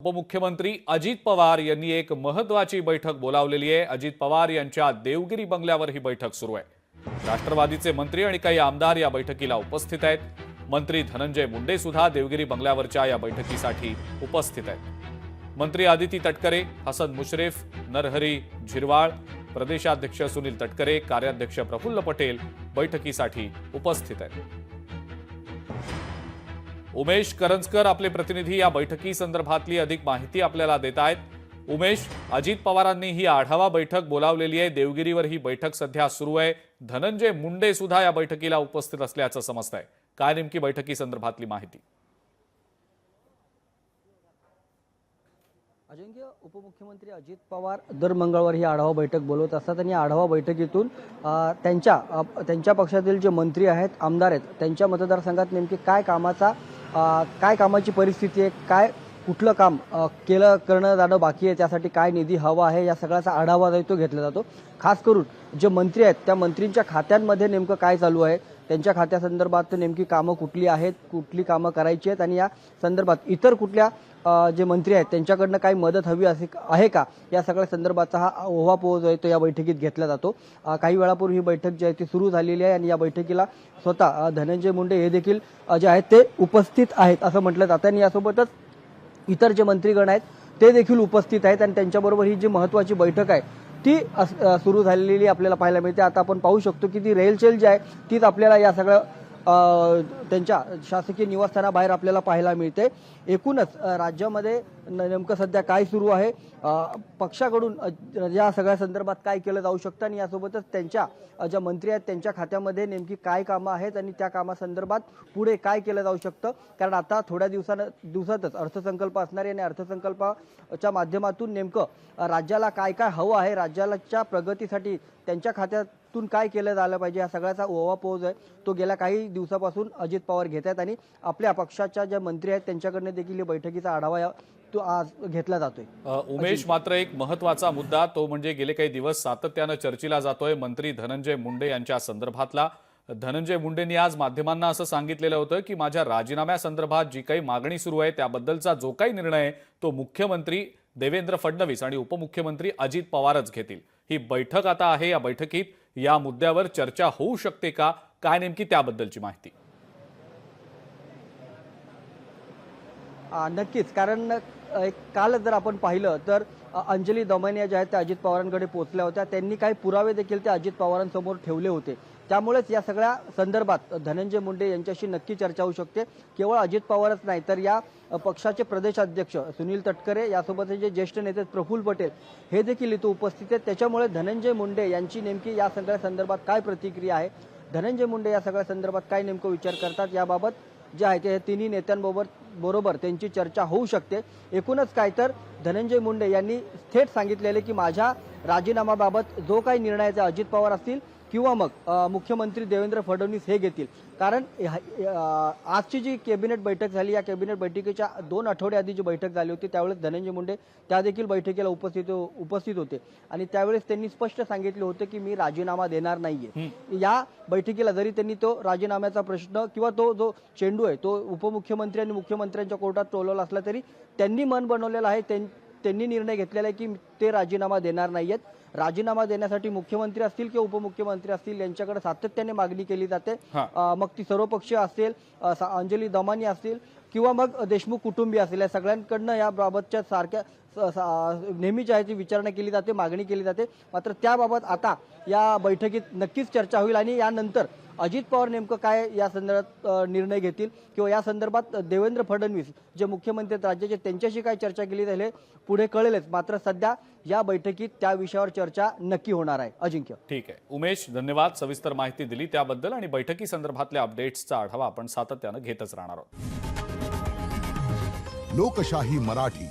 उपमुख्यमंत्री अजित पवार यांनी एक महत्त्वाची बैठक बोलावलेली आहे। अजित पवार यांच्या देवगिरी बंगल्यावर ही बैठक सुरू आहे। राष्ट्रवादीचे मंत्री आणि काही आमदार या बैठकीला उपस्थित आहेत। मंत्री धनंजय मुंडे सुद्धा देवगिरी बंगल्यावरच्या या बैठकीसाठी उपस्थित आहेत। मंत्री आदिती तटकरे, हसन मुश्रीफ, नरहरी झिरवाळ, प्रदेशाध्यक्ष सुनील तटकरे, कार्याध्यक्ष प्रफुल्ल पटेल बैठकीसाठी उपस्थित आहेत। उमेश करंजकर आपले प्रतिनिधी या बैठकी संदर्भातली अधिक माहिती आपल्याला देत आहेत। उमेश, अजित पवारांनी ही आढावा बैठक बोलावलेली आहे। देवगिरीवर ही बैठक सध्या सुरू आहे। धनंजय मुंडे सुद्धा या बैठकीला उपस्थित असल्याचं समजतंय। काय नेमकी बैठकी संदर्भातली माहिती? अजिंक्य, उपमुख्यमंत्री अजित पवार दर मंगळवारी ही आढावा बैठक बोलवत असतात आणि आढावा बैठकीतून त्यांच्या पक्षातील जे मंत्री आहेत, आमदार आहेत, त्यांच्या मतदारसंघात नेमकी काय कामाची परिस्थिती आहे, काय कुठलं काम करणं जाणं बाकी आहे, त्यासाठी काय निधी हवा आहे, या सगळ्याचा आढावा तो घेतला जातो। खास करून जे मंत्री आहेत त्या मंत्रींच्या खात्यांमध्ये नेमकं काय चालू आहे, त्यांच्या खात्यासंदर्भात नेमकी कामं कुठली आहेत, कुठली कामं करायची आहेत आणि या संदर्भात इतर कुठल्या जे मंत्री आहेत त्यांच्याकडनं काही मदत हवी आहे का, या सगळ्या संदर्भाचा हा ओव्हापोह जो आहे तो या बैठकीत घेतला जातो। काही वेळापूर्वी ही बैठक जी आहे ती सुरू झालेली आहे आणि या बैठकीला स्वतः धनंजय मुंडे हे देखील जे आहेत ते उपस्थित आहेत असं म्हटलं जातं आणि यासोबतच इतर जे मंत्रीगण आहेत ते देखील उपस्थित आहेत आणि त्यांच्याबरोबर ही जी महत्त्वाची बैठक आहे ती सुरू झालेली आपल्याला पाहायला मिळते। आता आपण पाहू शकतो की ती रेलचेल जी आहे तीच आपल्याला या सगळं त्यांच्या शासकीय निवासस्थानाबाहेर आपल्याला पाहायला मिळते। एकूणच राज्यामध्ये नेमकं सध्या काय सुरू आहे, पक्षाकडून या सगळ्या संदर्भात काय केलं जाऊ शकतं आणि यासोबतच त्यांच्या ज्या मंत्री आहेत त्यांच्या खात्यामध्ये नेमकी काय कामं आहेत आणि त्या कामासंदर्भात पुढे काय केलं जाऊ शकतं, कारण आता थोड्या दिवसातच अर्थसंकल्प असणार आहे आणि अर्थसंकल्पाच्या माध्यमातून नेमकं राज्याला काय काय हवं आहे, राज्याच्या प्रगतीसाठी त्यांच्या खात्यातून काय केलं झालं पाहिजे, या सगळ्याचा ओव्हापोह आहे तो गेल्या काही दिवसापासून अजित पवार घेत आहेत आणि आपल्या पक्षाच्या ज्या मंत्री आहेत त्यांच्याकडनं देखील बैठकीचा आढावा तो आज घेतला जातोय। उमेश, मात्र एक महत्त्वाचा मुद्दा तो म्हणजे गेले काही दिवस सातत्यानं चर्चेला जातोय मंत्री धनंजय मुंडे यांच्या संदर्भातला। धनंजय मुंडेंनी आज माध्यमांना असं सांगितलेलं होतं की माझ्या राजीनाम्यासंदर्भात जी काही मागणी सुरू आहे त्याबद्दलचा जो काही निर्णय तो मुख्यमंत्री देवेंद्र फडणवीस आणि उपमुख्यमंत्री अजित पवारच घेतील। ही बैठक आता आहे, या बैठकीत या मुद्द्यावर चर्चा होऊ शकते का, काय नेमकी त्याबद्दलची माहिती? नक्कीच, कारण काल जर आपण पाहिलं तर अंजली दमनिया ज्या आहेत त्या अजित पवारांकडे पोहोचल्या होत्या। त्यांनी काही पुरावे देखील त्या अजित पवारांसमोर ठेवले होते। त्यामुळेच या सगळ्या संदर्भात धनंजय मुंडे यांच्याशी नक्की चर्चा होऊ शकते। केवळ अजित पवारच नाही तर या पक्षाचे प्रदेशाध्यक्ष सुनील तटकरे, यासोबत जे ज्येष्ठ नेते प्रफुल्ल पटेल हे देखील इथे उपस्थित आहेत। त्याच्यामुळे धनंजय मुंडे यांची नेमकी या सगळ्या संदर्भात काय प्रतिक्रिया आहे, धनंजय मुंडे या सगळ्या संदर्भात काय नेमकं विचार करतात, याबाबत जे आहे ते तिन्ही नेत्यांबरोबर त्यांची चर्चा होऊ शकते। एकूणच काय तर धनंजय मुंडे यांनी थेट सांगितलेले की माझ्या राजीनाम्याबाबत जो काही निर्णय आहे अजित पवार असतील किंवा मग मुख्यमंत्री देवेंद्र फडणवीस हे घेतील। कारण आजची जी कॅबिनेट बैठक झाली, या कॅबिनेट बैठकीच्या 2 आठवडे आधी जी बैठक झाली होती त्यावेळेस धनंजय मुंडे त्या देखील बैठकीला उपस्थित होते आणि त्यावेळेस त्यांनी स्पष्ट सांगितले होते की मी राजीनामा देणार नाहीये। या बैठकीला जरी त्यांनी तो राजीनाम्याचा प्रश्न किंवा तो जो चेंडू आहे तो उपमुख्यमंत्री आणि मुख्यमंत्र्यांच्या कोर्टात टोलवला असला तरी त्यांनी मन बनवलेलं आहे, त्यांनी निर्णय घेतलेला आहे की ते राजीनामा देणार नाहीयेत। राजीनामा देण्यासाठी मुख्यमंत्री असतील किंवा उपमुख्यमंत्री असतील यांच्याकडे सातत्याने मागणी केली जाते। मग ती सर्वपक्षीय असेल, अंजली दमनिया असतील किंवा मग देशमुख कुटुंबीय असतील, या सगळ्यांकडनं याबाबतच्या सारख्या नेहमीची आहे ती विचारणा केली जाते, मागणी केली जाते। मात्र त्याबाबत आता या बैठकीत नक्कीच चर्चा होईल आणि यानंतर अजित पवार नेमकं काय या संदर्भात निर्णय घेतील किंवा या संदर्भात देवेंद्र फडणवीस जे मुख्यमंत्री राज्याचे त्यांच्याशी काय चर्चा केली जाईल पुढे कळेलच। मात्र सध्या या बैठकीत त्या विषयावर चर्चा नक्की होणार आहे। अजिंक्य, ठीक आहे उमेश, धन्यवाद सविस्तर माहिती दिली त्याबद्दल आणि बैठकी संदर्भातल्या अपडेट्सचा आढावा आपण सातत्यानं घेतच राहणार आहोत। लोकशाही मराठी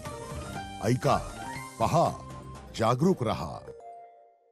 ऐका, पहा, जागरूक रहा।